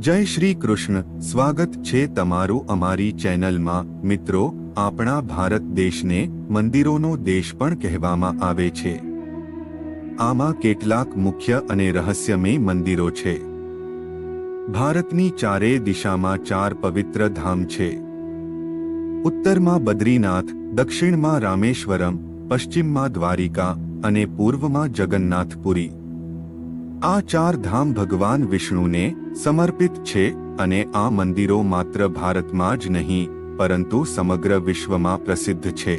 જય શ્રી કૃષ્ણ. સ્વાગત છે તમારું અમારી ચેનલમાં. મિત્રો, આપણા ભારત દેશને મંદિરોનો દેશ પણ કહેવામાં આવે છે. આમાં કેટલાક મુખ્ય અને રહસ્યમય મંદિરો છે. ભારતની ચારે દિશામાં 4 પવિત્ર ધામ છે. ઉત્તરમાં બદ્રીનાથ, દક્ષિણમાં રામેશ્વરમ, પશ્ચિમમાં દ્વારિકા અને પૂર્વમાં જગન્નાથપુરી. આ 4 ધામ ભગવાન વિષ્ણુને સમર્પિત છે અને આ મંદિરો માત્ર ભારતમાં જ નહીં પરંતુ સમગ્ર વિશ્વમાં પ્રસિદ્ધ છે.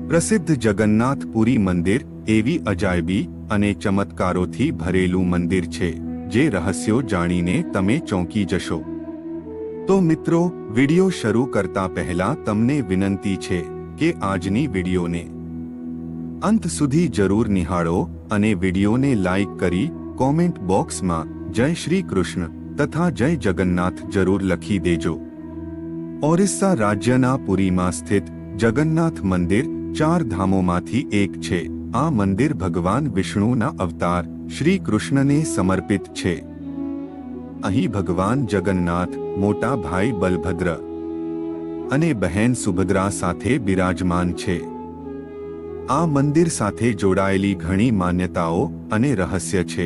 પ્રસિદ્ધ જગન્નાથપુરી મંદિર એવી અજાયબી અને ચમત્કારોથી ભરેલું મંદિર છે જે રહસ્યો જાણીને તમે ચોંકી જશો. તો મિત્રો, વિડિયો શરૂ કરતા પહેલા તમને વિનંતી છે કે આજની વિડિયોને અંત સુધી જરૂર નિહાળો અને વિડિયોને લાઈક કરી કોમેન્ટ બોક્સમાં જય શ્રી કૃષ્ણ તથા જય જગન્નાથ જરૂર લખી દેજો. ઓરિસ્સા રાજ્યના પુરીમાં સ્થિત જગન્નાથ મંદિર 4 ધામોમાંથી એક છે. આ મંદિર ભગવાન વિષ્ણુના અવતાર શ્રી કૃષ્ણને સમર્પિત છે. અહીં ભગવાન જગન્નાથ, મોટા ભાઈ બલભદ્ર અને બહેન સુભદ્રા સાથે બિરાજમાન છે. આ મંદિર સાથે જોડાયેલી ઘણી માન્યતાઓ અને રહસ્ય છે.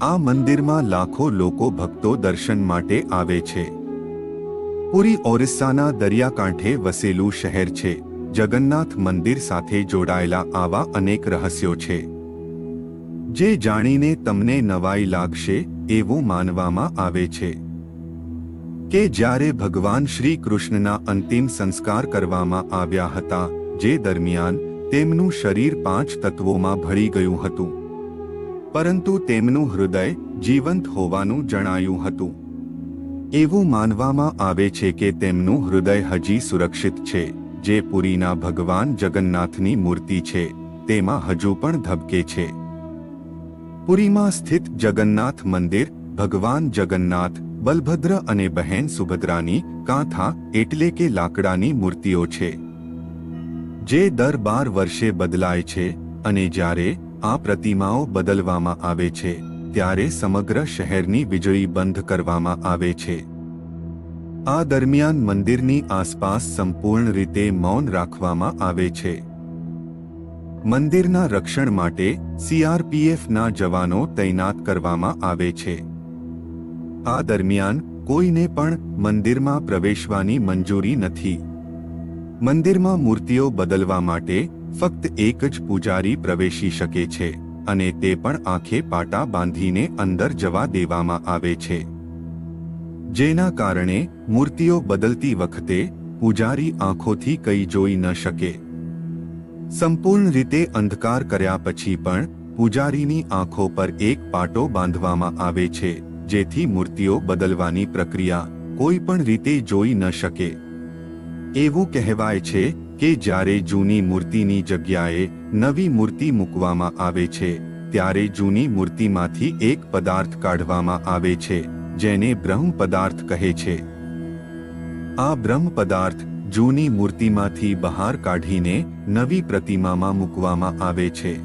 આ મંદિરમાં લાખો લોકો ભક્તો દર્શન માટે આવે છે. પુરી ઓરિસ્સાના દરિયાકાંઠે વસેલું શહેર છે. જગન્નાથ મંદિર સાથે જોડાયેલા આવા અનેક રહસ્યો છે જે જાણીને તમને નવાઈ લાગશે. એવું માનવામાં આવે છે કે જ્યારે ભગવાન શ્રી કૃષ્ણના અંતિમ સંસ્કાર કરવામાં આવ્યા હતા, જે દરમિયાન તેમનું શરીર 5 તત્વોમાં ભળી ગયું હતું, પરંતુ તેમનું હૃદય જીવંત હોવાનું જણાયું હતું. એવું માનવામાં આવે છે કે તેમનું હૃદય હજી સુરક્ષિત છે. જે પુરીના ભગવાન જગન્નાથની મૂર્તિ છે તેમાં હજુ પણ ધબકે છે. પુરીમાં સ્થિત જગન્નાથ મંદિર ભગવાન જગન્નાથ, બલભદ્ર અને બહેન સુભદ્રાની કાંથા એટલે કે લાકડાની મૂર્તિઓ છે જે દર 12 વર્ષે બદલાય છે અને જ્યારે આ પ્રતિમાઓ બદલવામાં આવે છે ત્યારે સમગ્ર શહેરની વીજળી બંધ કરવામાં આવે છે. આ દરમિયાન મંદિરની આસપાસ સંપૂર્ણ રીતે મૌન રાખવામાં આવે છે. મંદિરના રક્ષણ માટે CRPFના જવાનો તૈનાત કરવામાં આવે છે. આ દરમિયાન કોઈને પણ મંદિરમાં પ્રવેશવાની મંજૂરી નથી. મંદિરમાં મૂર્તિઓ બદલવા માટે ફક્ત એક જ પૂજારી પ્રવેશી શકે છે અને તે પણ આંખે પાટા બાંધીને અંદર જવા દેવામાં આવે છે. જેના કારણે મૂર્તિઓ બદલતી વખતે પૂજારી આંખોથી કંઈ જોઈ ન શકે. સંપૂર્ણ રીતે અંધકાર કર્યા પછી પણ પૂજારીની આંખો પર એક પાટો બાંધવામાં આવે છે જેથી મૂર્તિઓ બદલવાની પ્રક્રિયા કોઈ પણ રીતે જોઈ ન શકે. એવું કહેવાય છે કે જ્યારે જૂની મૂર્તિની જગ્યાએ નવી મૂર્તિ મૂકવામાં આવે છે ત્યારે જૂની મૂર્તિમાંથી એક પદાર્થ કાઢવામાં આવે છે જેને બ્રહ્મ પદાર્થ કહે છે. આ બ્રહ્મ પદાર્થ જૂની મૂર્તિમાંથી બહાર કાઢીને નવી પ્રતિમામાં મૂકવામાં આવે છે.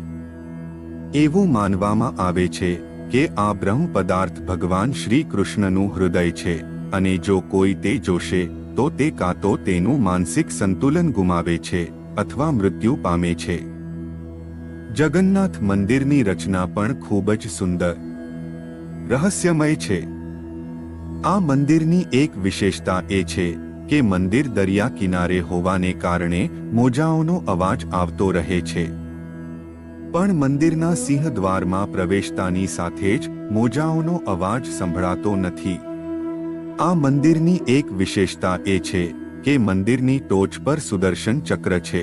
એવું માનવામાં આવે છે કે આ બ્રહ્મ પદાર્થ ભગવાન શ્રી કૃષ્ણનું હૃદય છે અને જો કોઈ તે જોશે તો તે કાં તો તેનું માનસિક સંતુલન ગુમાવે છે અથવા મૃત્યુ પામે છે. જગન્નાથ મંદિરની રચના પણ ખૂબ જ સુંદર, રહસ્યમય છે. આ મંદિરની એક વિશેષતા એ છે કે મંદિર દરિયા કિનારે હોવાને કારણે મોજાઓનો અવાજ આવતો રહે છે. પણ મંદિરના સિંહદ્વારમાં પ્રવેશતાની સાથે જ મોજાઓનો અવાજ સંભળાતો નથી. આ મંદિરની એક વિશેષતા એ છે કે મંદિરની ટોચ પર સુદર્શન ચક્ર છે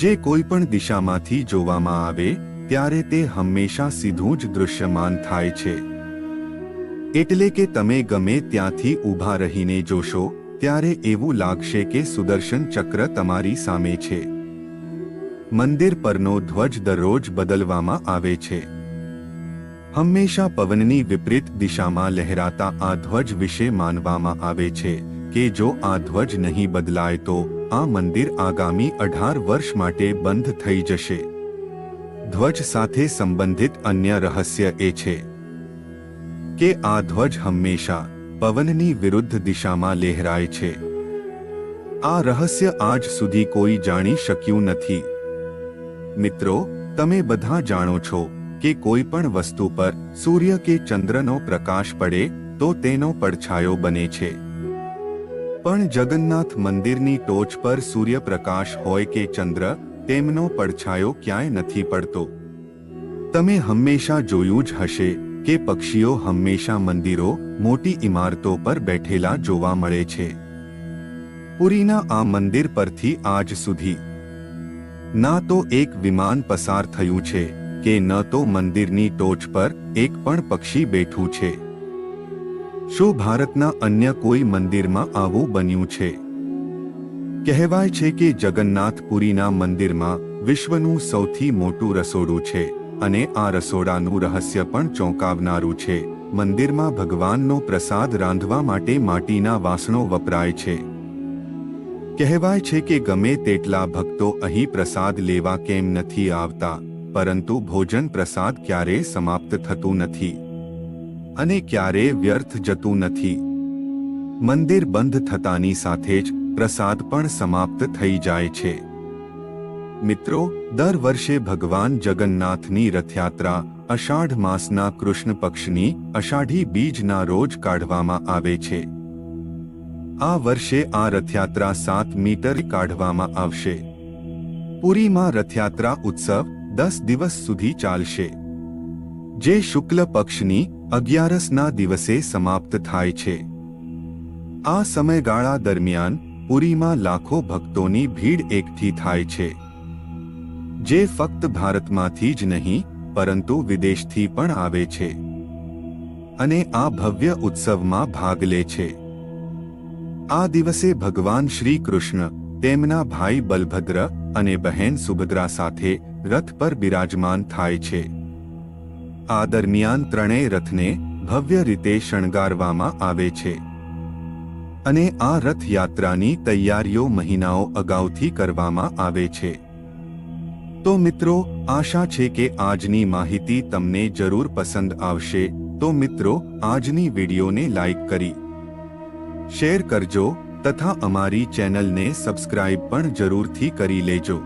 જે કોઈ પણ દિશામાંથી જોવામાં આવે ત્યારે તે હંમેશા સીધું જ દૃશ્યમાન થાય છે. એટલે કે તમે ગમે ત્યાંથી ઊભા રહીને જોશો ત્યારે એવું લાગશે કે સુદર્શન ચક્ર તમારી સામે છે. મંદિર પરનો ધ્વજ દરરોજ બદલવામાં આવે છે. હંમેશા પવનની વિપરીત દિશામાં લહેરાતા આ ધ્વજ વિશે માનવામાં આવે છે કે જો આ ધ્વજ નહીં બદલાય તો આ મંદિર આગામી 18 વર્ષ માટે બંધ થઈ જશે. ધ્વજ સાથે સંબંધિત અન્ય રહસ્ય એ છે કે આ ધ્વજ હંમેશા પવનની વિરુદ્ધ દિશામાં લહેરાય છે. આ રહસ્ય આજ સુધી કોઈ જાણી શક્યું નથી. મિત્રો, તમે બધા જાણો છો કે કોઈ પણ વસ્તુ પર સૂર્ય કે ચંદ્રનો પ્રકાશ પડે તો તેનો પડછાયો બને છે. પણ જગન્નાથ મંદિરની ટોચ પર સૂર્યપ્રકાશ હોય કે ચંદ્ર, તેમનો પડછાયો ક્યાંય નથી પડતો. તમે હંમેશા જોયું જ હશે કે પક્ષીઓ હંમેશા મંદિરો, મોટી ઇમારતો પર બેઠેલા જોવા મળે છે. પુરીના આ મંદિર પરથી આજ સુધી ના તો એક વિમાન પસાર થયું છે કે ન તો મંદિરની ટોચ પર એક પણ પક્ષી બેઠું છે. શું ભારતના અન્ય કોઈ મંદિરમાં આવું બન્યું છે? કહેવાય છે કે જગન્નાથપુરીના મંદિરમાં વિશ્વનું સૌથી મોટું રસોડું છે અને આ રસોડાનું રહસ્ય પણ ચોંકાવનારું છે. મંદિરમાં ભગવાનનો પ્રસાદ રાંધવા માટે માટીના વાસણો વપરાય છે. કહેવાય છે કે ગમે તેટલા ભક્તો અહીં પ્રસાદ લેવા કેમ નથી આવતા, પરંતુ ભોજન પ્રસાદ ક્યારેય સમાપ્ત થતું નથી અને ક્યારેય વ્યર્થ જતું નથી. મંદિર બંધ થતાની સાથે જ પ્રસાદ પણ સમાપ્ત થઈ જાય છે. મિત્રો, દર વર્ષે ભગવાન જગન્નાથની રથયાત્રા અષાઢ માસના કૃષ્ણ પક્ષની અષાઢી બીજના રોજ કાઢવામાં આવે છે. આ વર્ષે આ રથયાત્રા 7 મીટર કાઢવામાં આવશે. પુરીમાં રથયાત્રા ઉત્સવ 10 દિવસ સુધી ચાલશે, જે શુક્લ પક્ષની 11ના દિવસે સમાપ્ત થાય છે. આ સમયગાળા દરમિયાન પુરીમાં લાખો ભક્તોની ભીડ એકઠી થાય છે, જે ફક્ત ભારતમાંથી જ નહીં પરંતુ વિદેશથી પણ આવે છે અને આ ભવ્ય ઉત્સવમાં ભાગ લે છે. આ દિવસે ભગવાન શ્રી કૃષ્ણ તેમના ભાઈ બલભદ્ર અને બહેન સુભદ્રા સાથે રથ પર બિરાજમાન થાય છે. આ દરમિયાન ત્રણેય રથને ભવ્ય રીતે શણગારવામાં આવે છે અને આ રથયાત્રાની તૈયારીઓ મહિનાઓ અગાઉથી કરવામાં આવે છે. તો મિત્રો, આશા છે કે આજની માહિતી તમને જરૂર પસંદ આવશે. તો મિત્રો, આજની વિડીયોને લાઈક કરી શેર કરજો તથા અમારી ચેનલને સબસ્ક્રાઇબ પણ જરૂરથી કરી લેજો.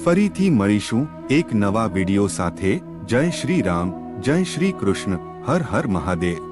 ફરીથી મળીશું એક નવા વિડીયો સાથે. જય શ્રી રામ, જય શ્રી કૃષ્ણ, હર હર મહાદેવ.